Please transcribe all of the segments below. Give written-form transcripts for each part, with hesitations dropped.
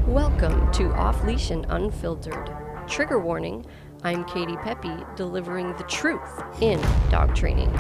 Welcome to Off Leash and Unfiltered. Trigger warning, I'm Katie Pepe, delivering the truth in dog training.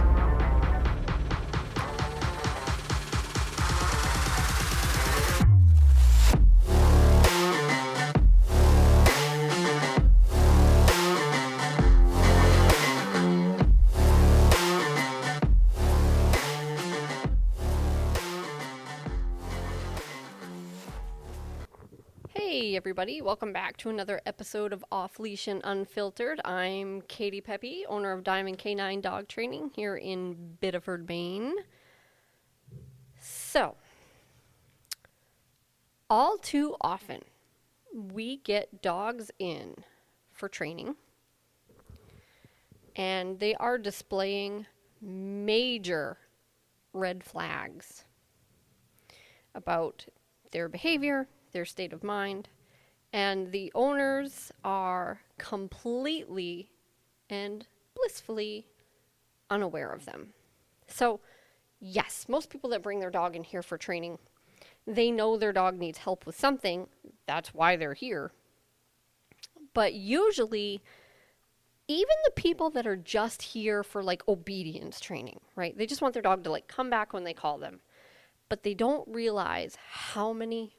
Hey everybody, welcome back to another episode of Off Leash and Unfiltered. I'm Katie Pepe, owner of Diamond K9 Dog Training here in Biddeford, Maine. So, all too often, we get dogs in for training, and they are displaying major red flags about their behavior, their state of mind, and the owners are completely and blissfully unaware of them. So, yes, most people that bring their dog in here for training, they know their dog needs help with something. That's why they're here. But usually, even the people that are just here for like obedience training, right? They just want their dog to like come back when they call them. But they don't realize how many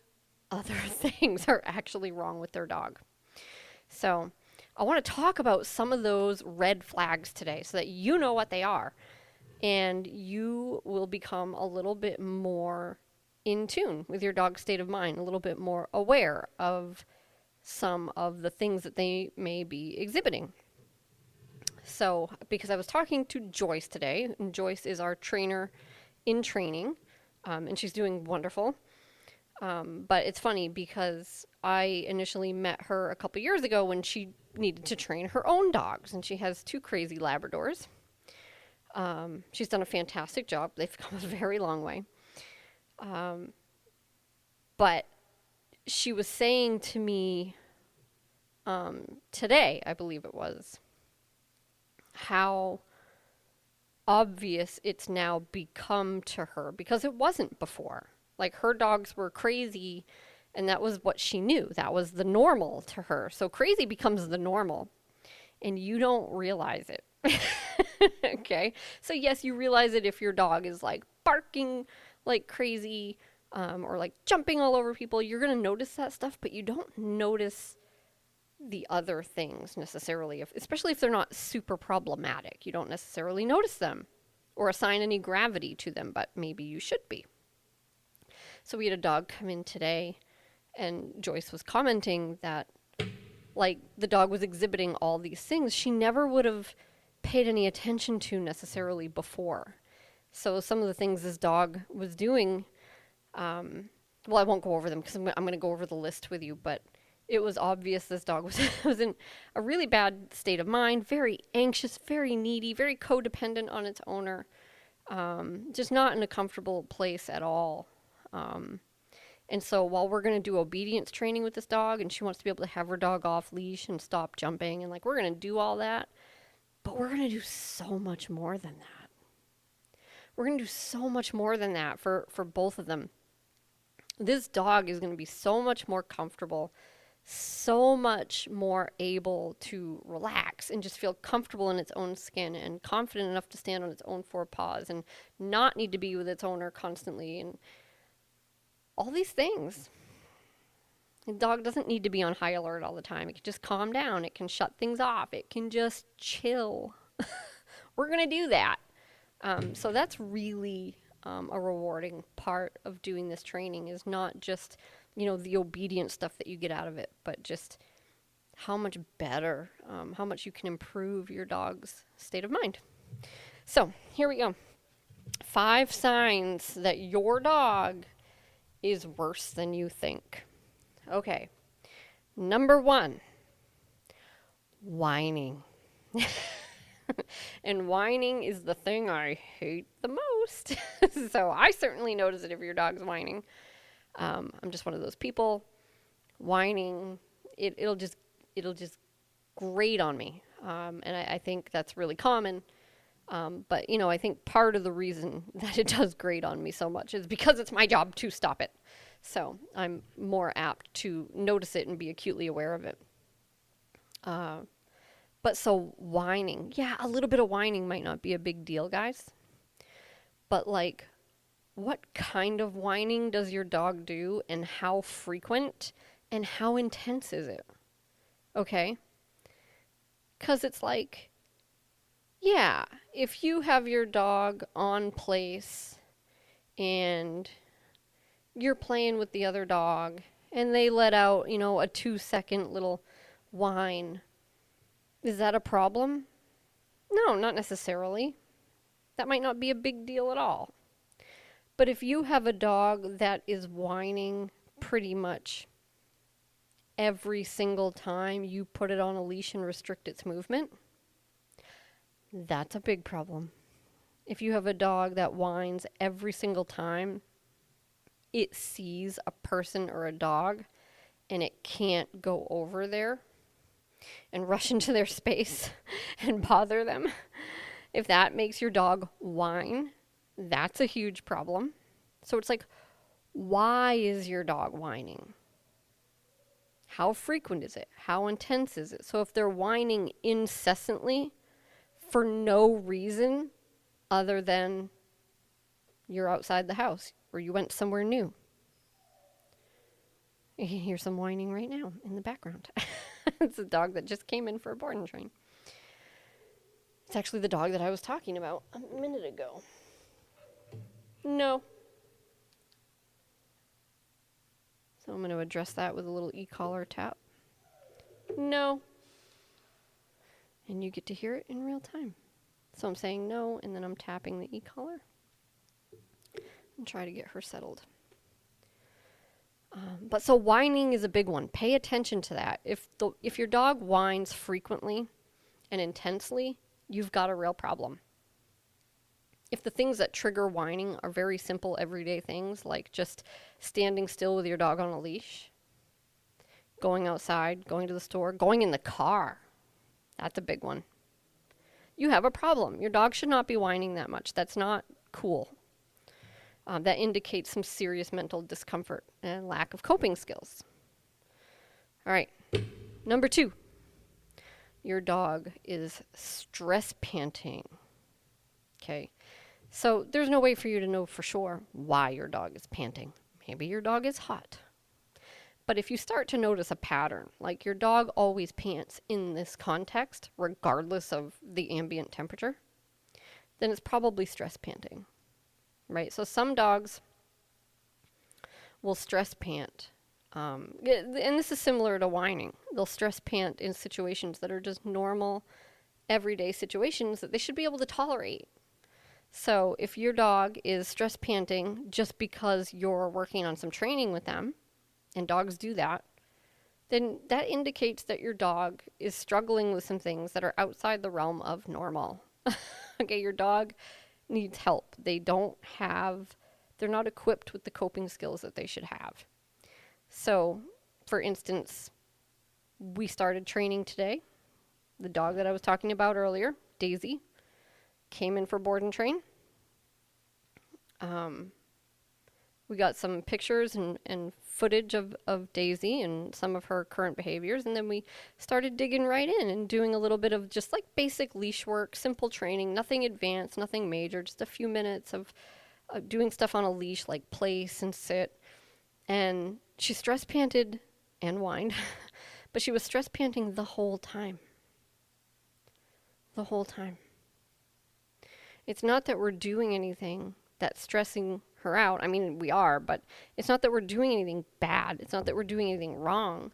other things are actually wrong with their dog. So I want to talk about some of those red flags today so that you know what they are and you will become a little bit more in tune with your dog's state of mind, a little bit more aware of some of the things that they may be exhibiting. So, because I was talking to Joyce today, and Joyce is our trainer in training, and she's doing wonderful. But it's funny because I initially met her a couple years ago when she needed to train her own dogs, and she has 2 crazy Labradors. She's done a fantastic job. They've come a very long way. But she was saying to me today, I believe it was, how obvious it's now become to her because it wasn't before. Like, her dogs were crazy, and that was what she knew. That was the normal to her. So crazy becomes the normal, and you don't realize it. Okay? So yes, you realize it if your dog is, like, barking like crazy or, like, jumping all over people. You're going to notice that stuff, but you don't notice the other things necessarily, especially if they're not super problematic. You don't necessarily notice them or assign any gravity to them, but maybe you should be. So we had a dog come in today, and Joyce was commenting that, like, the dog was exhibiting all these things she never would have paid any attention to necessarily before. So some of the things this dog was doing, well, I won't go over them because I'm going to go over the list with you, but it was obvious this dog was in a really bad state of mind, very anxious, very needy, very codependent on its owner, just not in a comfortable place at all. And so while we're going to do obedience training with this dog, and she wants to be able to have her dog off leash and stop jumping, and like, we're going to do all that, but we're going to do so much more than that. We're going to do so much more than that for both of them. This dog is going to be so much more comfortable, so much more able to relax and just feel comfortable in its own skin and confident enough to stand on its own 4 paws and not need to be with its owner constantly, and all these things. The dog doesn't need to be on high alert all the time. It can just calm down. It can shut things off. It can just chill. We're going to do that. So that's really a rewarding part of doing this training, is not just, the obedient stuff that you get out of it, but just how much better, how much you can improve your dog's state of mind. So here we go. 5 signs that your dog is worse than you think. Okay. Number 1, whining. And whining is the thing I hate the most. So I certainly notice it if your dog's whining. I'm just one of those people. Whining, it'll just grate on me. And I think that's really common. But, I think part of the reason that it does grate on me so much is because it's my job to stop it. So I'm more apt to notice it and be acutely aware of it. But so whining, yeah, a little bit of whining might not be a big deal, guys. But like, what kind of whining does your dog do, and how frequent and how intense is it? Okay? Because it's like, yeah, if you have your dog on place and you're playing with the other dog and they let out, a 2-second little whine, is that a problem? No, not necessarily. That might not be a big deal at all. But if you have a dog that is whining pretty much every single time you put it on a leash and restrict its movement, that's a big problem. If you have a dog that whines every single time it sees a person or a dog and it can't go over there and rush into their space and bother them, if that makes your dog whine, that's a huge problem. So it's like, why is your dog whining? How frequent is it? How intense is it? So if they're whining incessantly for no reason other than you're outside the house or you went somewhere new, you can hear some whining right now in the background. It's a dog that just came in for a board and train. It's actually the dog that I was talking about a minute ago. No. So I'm going to address that with a little e-collar tap. No. And you get to hear it in real time. So I'm saying no, and then I'm tapping the e-collar and try to get her settled. But so whining is a big one. Pay attention to that. If your dog whines frequently and intensely, you've got a real problem. If the things that trigger whining are very simple everyday things, like just standing still with your dog on a leash, going outside, going to the store, going in the car, that's a big one. You have a problem. Your dog should not be whining that much. That's not cool. That indicates some serious mental discomfort and lack of coping skills. All right, number 2. Your dog is stress panting. Okay, so there's no way for you to know for sure why your dog is panting. Maybe your dog is hot. But if you start to notice a pattern, like your dog always pants in this context, regardless of the ambient temperature, then it's probably stress panting, right? So some dogs will stress pant. And this is similar to whining. They'll stress pant in situations that are just normal, everyday situations that they should be able to tolerate. So if your dog is stress panting just because you're working on some training with them, and dogs do that, then that indicates that your dog is struggling with some things that are outside the realm of normal. Okay, your dog needs help. They're not equipped with the coping skills that they should have. So, for instance, we started training today. The dog that I was talking about earlier, Daisy, came in for board and train. We got some pictures and footage of Daisy and some of her current behaviors, and then we started digging right in and doing a little bit of just like basic leash work, simple training, nothing advanced, nothing major, just a few minutes of doing stuff on a leash like place and sit. And she stress panted and whined, but she was stress panting the whole time. The whole time. It's not that we're doing anything that's stressing her out. I mean, we are, but it's not that we're doing anything bad. It's not that we're doing anything wrong.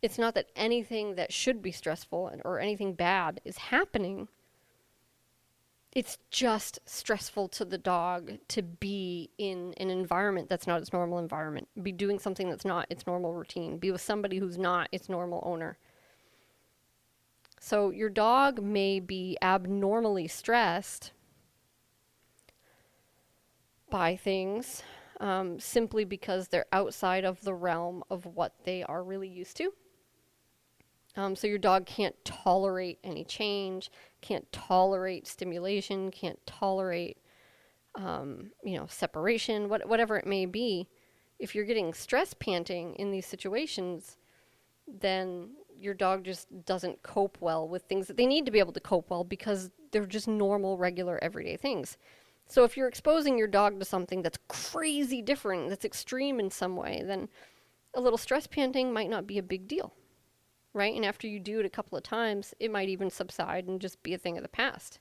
It's not that anything that should be stressful or anything bad is happening. It's just stressful to the dog to be in an environment that's not its normal environment, be doing something that's not its normal routine, be with somebody who's not its normal owner. So your dog may be abnormally stressed by things simply because they're outside of the realm of what they are really used to. So your dog can't tolerate any change, can't tolerate stimulation, can't tolerate, separation, whatever it may be. if you're getting stress panting in these situations, then your dog just doesn't cope well with things that they need to be able to cope well because they're just normal, regular, everyday things. So if you're exposing your dog to something that's crazy different, that's extreme in some way, then a little stress panting might not be a big deal, right? And after you do it a couple of times, it might even subside and just be a thing of the past.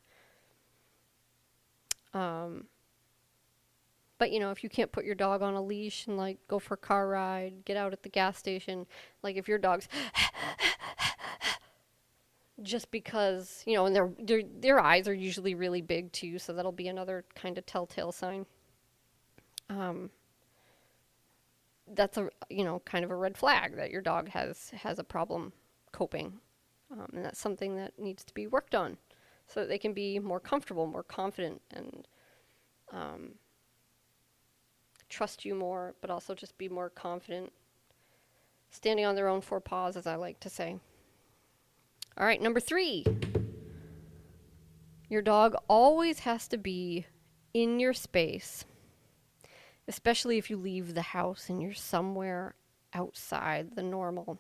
But, if you can't put your dog on a leash and, like, go for a car ride, get out at the gas station, like, if your dog's just because, and their eyes are usually really big, too, so that'll be another kind of telltale sign. That's kind of a red flag that your dog has a problem coping. And that's something that needs to be worked on so that they can be more comfortable, more confident, and trust you more, but also just be more confident, standing on their own four paws, as I like to say. All right, number 3. Your dog always has to be in your space, especially if you leave the house and you're somewhere outside the normal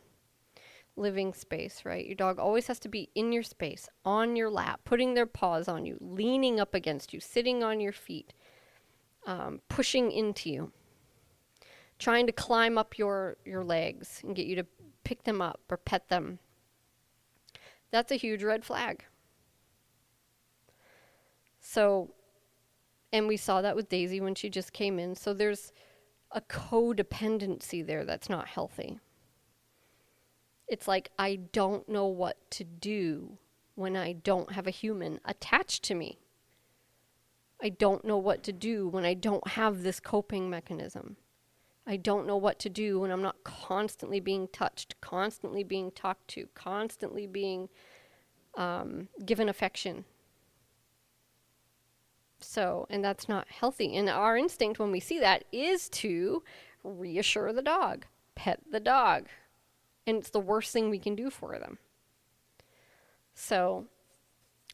living space, right? Your dog always has to be in your space, on your lap, putting their paws on you, leaning up against you, sitting on your feet, pushing into you, trying to climb up your legs and get you to pick them up or pet them. That's a huge red flag. So, and we saw that with Daisy when she just came in. So there's a codependency there that's not healthy. It's like, I don't know what to do when I don't have a human attached to me. I don't know what to do when I don't have this coping mechanism. I don't know what to do when I'm not constantly being touched, constantly being talked to, constantly being given affection. So, and that's not healthy. And our instinct when we see that is to reassure the dog, pet the dog. And it's the worst thing we can do for them. So,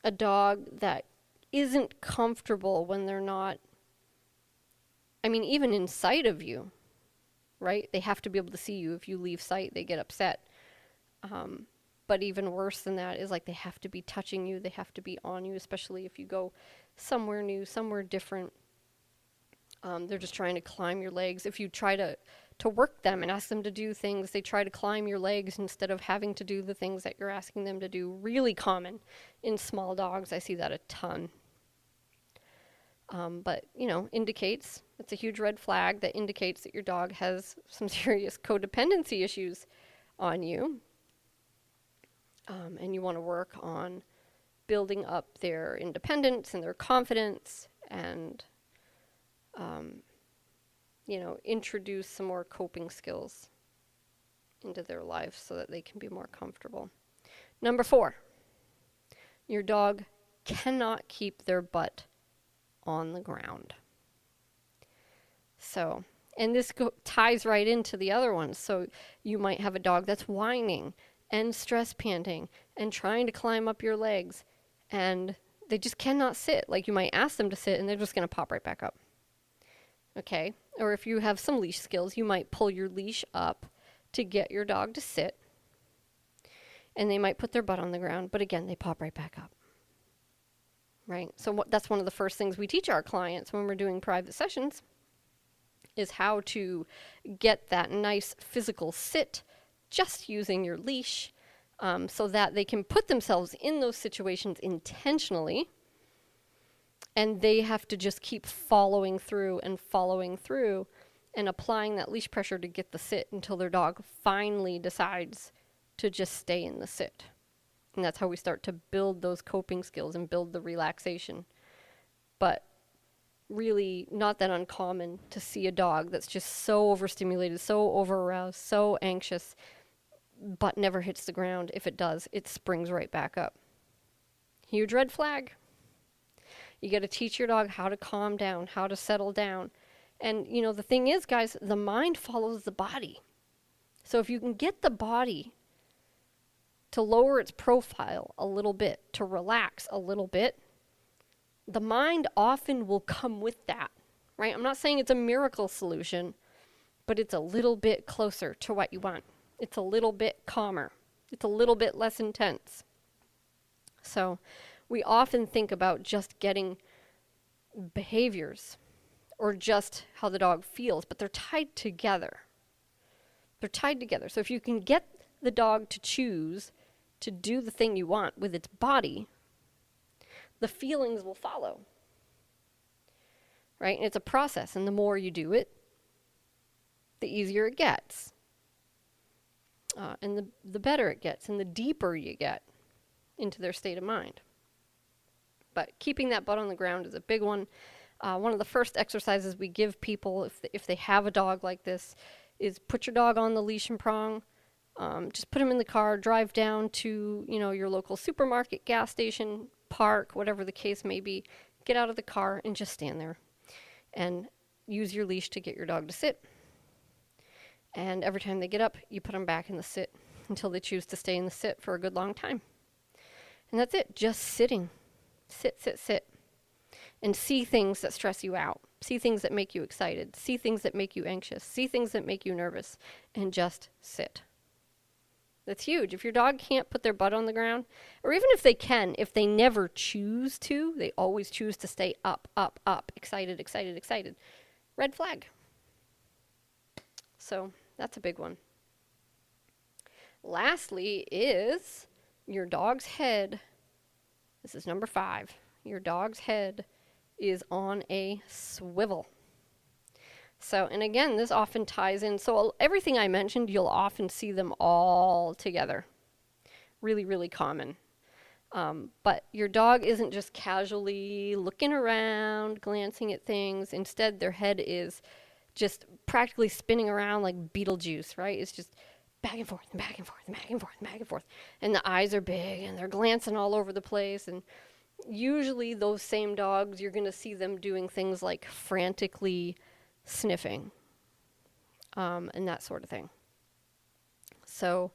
a dog that isn't comfortable when they're not, even in sight of you, right? They have to be able to see you. If you leave sight, they get upset. But even worse than that is, like, they have to be touching you. They have to be on you, especially if you go somewhere new, somewhere different. They're just trying to climb your legs. If you try to work them and ask them to do things, they try to climb your legs instead of having to do the things that you're asking them to do. Really common in small dogs. I see that a ton. But, indicates, it's a huge red flag that indicates that your dog has some serious codependency issues on you. And you want to work on building up their independence and their confidence and, introduce some more coping skills into their life so that they can be more comfortable. Number 4, your dog cannot keep their butt on the ground. So, and this ties right into the other ones. So you might have a dog that's whining and stress panting and trying to climb up your legs, and they just cannot sit. Like, you might ask them to sit and they're just going to pop right back up. Okay? Or if you have some leash skills, you might pull your leash up to get your dog to sit, and they might put their butt on the ground, but again, they pop right back up. Right? So that's one of the first things we teach our clients when we're doing private sessions is how to get that nice physical sit just using your leash, so that they can put themselves in those situations intentionally, and they have to just keep following through and applying that leash pressure to get the sit until their dog finally decides to just stay in the sit. And that's how we start to build those coping skills and build the relaxation. But really not that uncommon to see a dog that's just so overstimulated, so over-aroused, so anxious, but never hits the ground. If it does, it springs right back up. Huge red flag. You got to teach your dog how to calm down, how to settle down. And, the thing is, guys, the mind follows the body. So if you can get the body to lower its profile a little bit, to relax a little bit, the mind often will come with that, right? I'm not saying it's a miracle solution, but it's a little bit closer to what you want. It's a little bit calmer. It's a little bit less intense. So we often think about just getting behaviors or just how the dog feels, but they're tied together. They're tied together. So if you can get the dog to choose to do the thing you want with its body, the feelings will follow. Right? And it's a process, and the more you do it, the easier it gets. And the better it gets, and the deeper you get into their state of mind. But keeping that butt on the ground is a big one. One of the first exercises we give people if they have a dog like this is put your dog on the leash and prong. Just put him in the car, drive down to your local supermarket, gas station, park, whatever the case may be. Get out of the car and just stand there and use your leash to get your dog to sit. And every time they get up, you put them back in the sit until they choose to stay in the sit for a good long time. And that's it, just sitting. Sit, sit, sit. And see things that stress you out. See things that make you excited. See things that make you anxious. See things that make you nervous. And just sit. That's huge. If your dog can't put their butt on the ground, or even if they can, if they never choose to, they always choose to stay up, up, up, excited, excited, excited. Red flag. So that's a big one. Lastly is your dog's head. This is number 5. Your dog's head is on a swivel. So, and again, this often ties in. So everything I mentioned, you'll often see them all together. Really, really common. But your dog isn't just casually looking around, glancing at things. Instead, their head is just practically spinning around like Beetlejuice, right? It's just back and forth, and back and forth, and back and forth, and back and forth. And the eyes are big, and they're glancing all over the place. And usually those same dogs, you're going to see them doing things like frantically sniffing, and that sort of thing. So,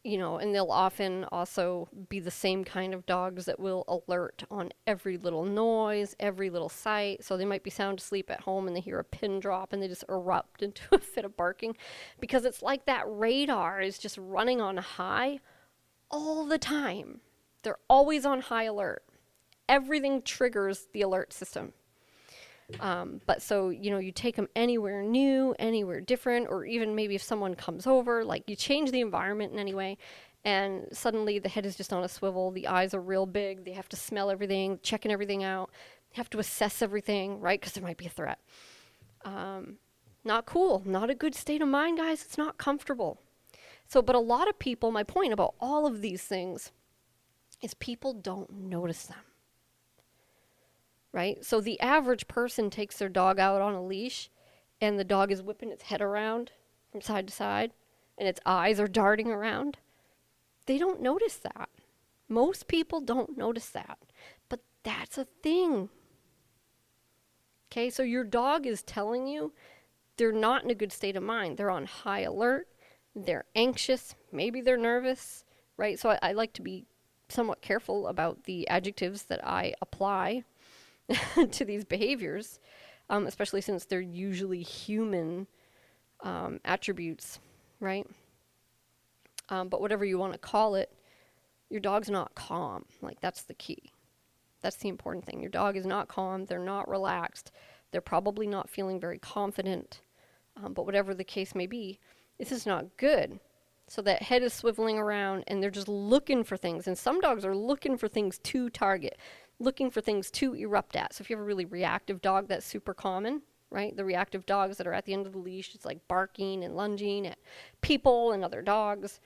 and they'll often also be the same kind of dogs that will alert on every little noise, every little sight. So they might be sound asleep at home and they hear a pin drop and they just erupt into a fit of barking because it's like that radar is just running on high all the time. They're always on high alert. Everything triggers the alert system. But so, you take them anywhere new, anywhere different, or even maybe if someone comes over, like you change the environment in any way, and suddenly the head is just on a swivel, the eyes are real big, they have to smell everything, checking everything out, they have to assess everything, right? Because there might be a threat. Not cool, not a good state of mind, guys. It's not comfortable. So, but a lot of people, my point about all of these things is people don't notice them. Right? So the average person takes their dog out on a leash and the dog is whipping its head around from side to side and its eyes are darting around. They don't notice that. Most people don't notice that. But that's a thing. Okay, so your dog is telling you they're not in a good state of mind. They're on high alert. They're anxious. Maybe they're nervous. Right? So I like to be somewhat careful about the adjectives that I apply to these behaviors, especially since they're usually human attributes, right? But whatever you want to call it, your dog's not calm. Like, that's the key. That's the important thing. Your dog is not calm. They're not relaxed. They're probably not feeling very confident. But whatever the case may be, this is not good. So that head is swiveling around and they're just looking for things. And some dogs are looking for things to target, looking for things to erupt at. So if you have a really reactive dog, that's super common, right? The reactive dogs that are at the end of the leash, it's like barking and lunging at people and other dogs.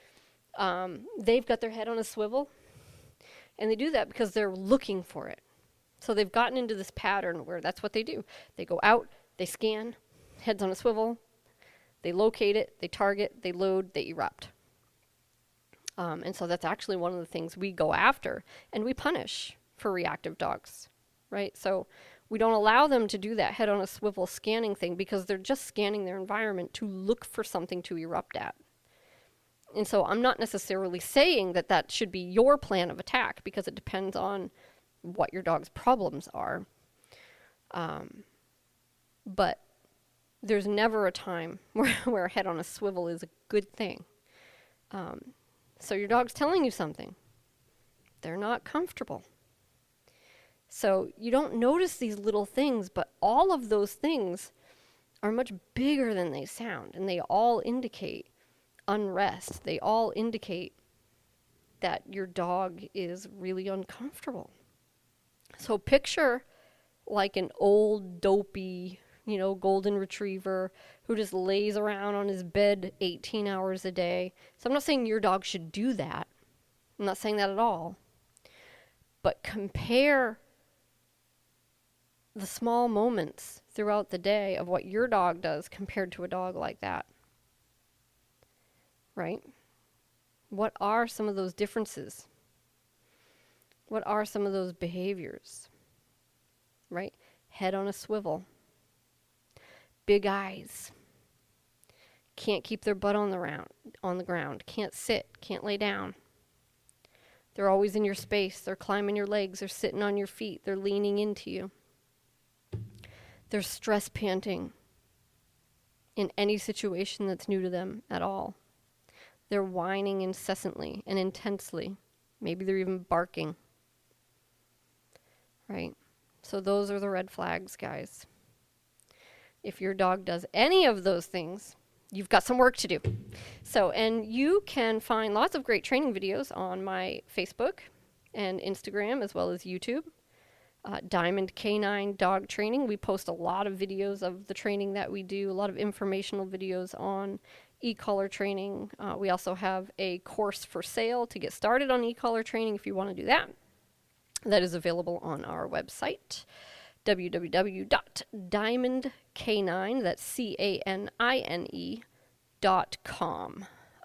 They've got their head on a swivel, and they do that because they're looking for it. So they've gotten into this pattern where that's what they do. They go out, they scan, heads on a swivel, they locate it, they target, they load, they erupt. And so that's actually one of the things we go after and we punish for reactive dogs, right? So we don't allow them to do that head on a swivel scanning thing because they're just scanning their environment to look for something to erupt at. And so I'm not necessarily saying that that should be your plan of attack because it depends on what your dog's problems are. But there's never a time where a head on a swivel is a good thing. So your dog's telling you something. They're not comfortable. So you don't notice these little things, but all of those things are much bigger than they sound, and they all indicate unrest. They all indicate that your dog is really uncomfortable. So picture like an old, dopey, golden retriever who just lays around on his bed 18 hours a day. So I'm not saying your dog should do that. I'm not saying that at all. But compare the small moments throughout the day of what your dog does compared to a dog like that. Right? What are some of those differences? What are some of those behaviors? Right? Head on a swivel. Big eyes. Can't keep their butt on the ground. Can't sit. Can't lay down. They're always in your space. They're climbing your legs. They're sitting on your feet. They're leaning into you. They're stress panting in any situation that's new to them at all. They're whining incessantly and intensely. Maybe they're even barking. Right? So those are the red flags, guys. If your dog does any of those things, you've got some work to do. So, and you can find lots of great training videos on my Facebook and Instagram, as well as YouTube. Diamond Canine Dog Training. We post a lot of videos of the training that we do, a lot of informational videos on e-collar training. We also have a course for sale to get started on e-collar training if you want to do that. That is available on our website, www.diamondcanine, that's CANINE.com.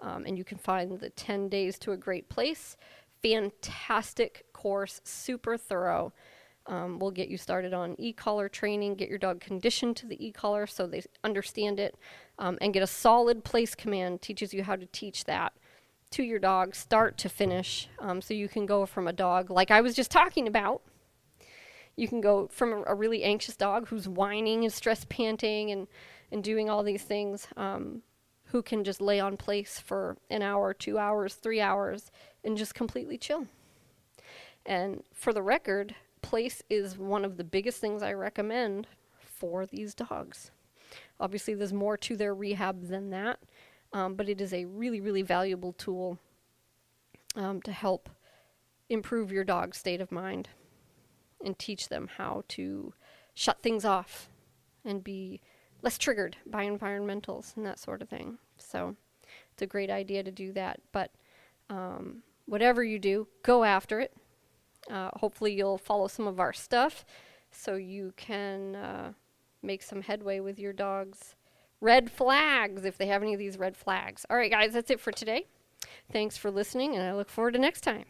And you can find the 10 Days to a Great Place. Fantastic course, super thorough. We'll get you started on e-collar training, get your dog conditioned to the e-collar so they understand it, and get a solid place command. Teaches you how to teach that to your dog, start to finish, so you can go from a dog like I was just talking about. You can go from a really anxious dog who's whining and stress panting and doing all these things, who can just lay on place for an hour, 2 hours, 3 hours, and just completely chill. And for the record, place is one of the biggest things I recommend for these dogs. Obviously, there's more to their rehab than that, but it is a really, really valuable tool to help improve your dog's state of mind and teach them how to shut things off and be less triggered by environmentals and that sort of thing. So it's a great idea to do that. But whatever you do, go after it. Hopefully you'll follow some of our stuff so you can make some headway with your dog's red flags, if they have any of these red flags. All right, guys, that's it for today. Thanks for listening, and I look forward to next time.